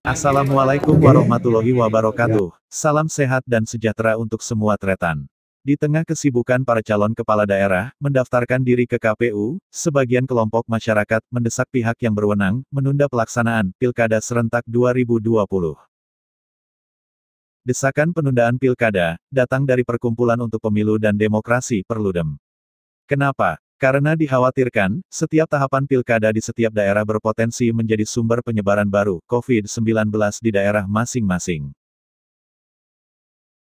Assalamualaikum warahmatullahi wabarakatuh. Salam sehat dan sejahtera untuk semua tretan. Di tengah kesibukan para calon kepala daerah mendaftarkan diri ke KPU, sebagian kelompok masyarakat mendesak pihak yang berwenang menunda pelaksanaan Pilkada serentak 2020. Desakan penundaan Pilkada datang dari Perkumpulan untuk Pemilu dan Demokrasi Perludem. Kenapa? Karena dikhawatirkan, setiap tahapan pilkada di setiap daerah berpotensi menjadi sumber penyebaran baru COVID-19 di daerah masing-masing.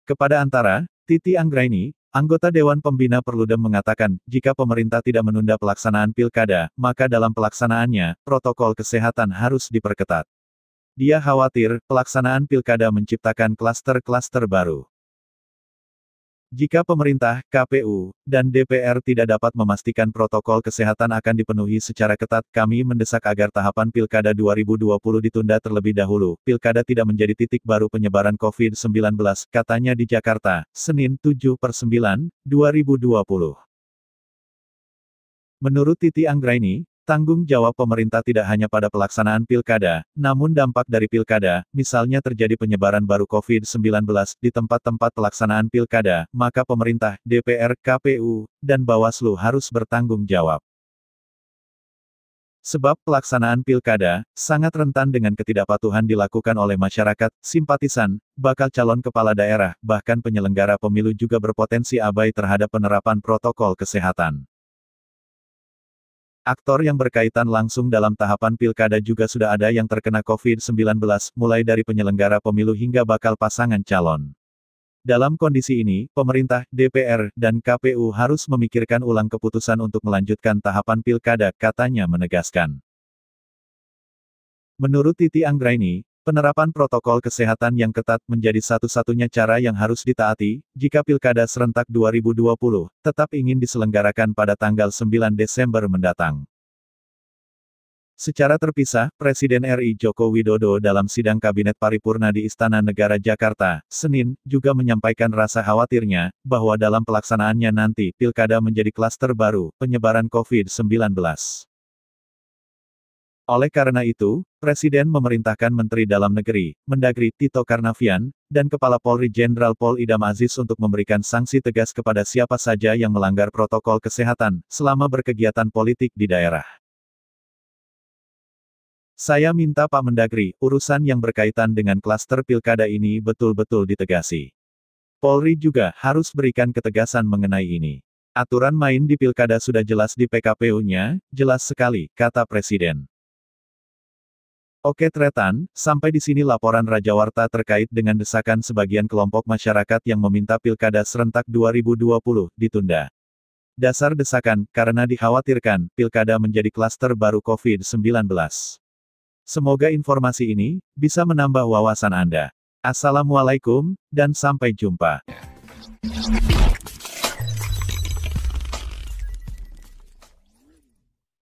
Kepada Antara, Titi Anggraini, anggota Dewan Pembina Perludem mengatakan, jika pemerintah tidak menunda pelaksanaan pilkada, maka dalam pelaksanaannya, protokol kesehatan harus diperketat. Dia khawatir, pelaksanaan pilkada menciptakan klaster-klaster baru. Jika pemerintah, KPU, dan DPR tidak dapat memastikan protokol kesehatan akan dipenuhi secara ketat, kami mendesak agar tahapan Pilkada 2020 ditunda terlebih dahulu. Pilkada tidak menjadi titik baru penyebaran COVID-19, katanya di Jakarta, Senin 7/9, 2020. Menurut Titi Anggraini, tanggung jawab pemerintah tidak hanya pada pelaksanaan pilkada, namun dampak dari pilkada, misalnya terjadi penyebaran baru COVID-19 di tempat-tempat pelaksanaan pilkada, maka pemerintah, DPR, KPU, dan Bawaslu harus bertanggung jawab. Sebab pelaksanaan pilkada sangat rentan dengan ketidakpatuhan dilakukan oleh masyarakat, simpatisan, bakal calon kepala daerah, bahkan penyelenggara pemilu juga berpotensi abai terhadap penerapan protokol kesehatan. Aktor yang berkaitan langsung dalam tahapan pilkada juga sudah ada yang terkena COVID-19, mulai dari penyelenggara pemilu hingga bakal pasangan calon. Dalam kondisi ini, pemerintah, DPR, dan KPU harus memikirkan ulang keputusan untuk melanjutkan tahapan pilkada, katanya menegaskan. Menurut Titi Anggraini, penerapan protokol kesehatan yang ketat menjadi satu-satunya cara yang harus ditaati, jika Pilkada serentak 2020 tetap ingin diselenggarakan pada tanggal 9 Desember mendatang. Secara terpisah, Presiden RI Joko Widodo dalam sidang Kabinet Paripurna di Istana Negara Jakarta, Senin, juga menyampaikan rasa khawatirnya, bahwa dalam pelaksanaannya nanti, Pilkada menjadi klaster baru, penyebaran COVID-19. Oleh karena itu, Presiden memerintahkan Menteri Dalam Negeri, Mendagri, Tito Karnavian, dan Kepala Polri Jenderal Pol Idam Aziz untuk memberikan sanksi tegas kepada siapa saja yang melanggar protokol kesehatan, selama berkegiatan politik di daerah. Saya minta Pak Mendagri, urusan yang berkaitan dengan klaster pilkada ini betul-betul ditegasi. Polri juga harus berikan ketegasan mengenai ini. Aturan main di pilkada sudah jelas di PKPU-nya, jelas sekali, kata Presiden. Oke tretan, sampai di sini laporan Rajawarta terkait dengan desakan sebagian kelompok masyarakat yang meminta Pilkada serentak 2020 ditunda. Dasar desakan, karena dikhawatirkan, Pilkada menjadi klaster baru COVID-19. Semoga informasi ini bisa menambah wawasan Anda. Assalamualaikum, dan sampai jumpa.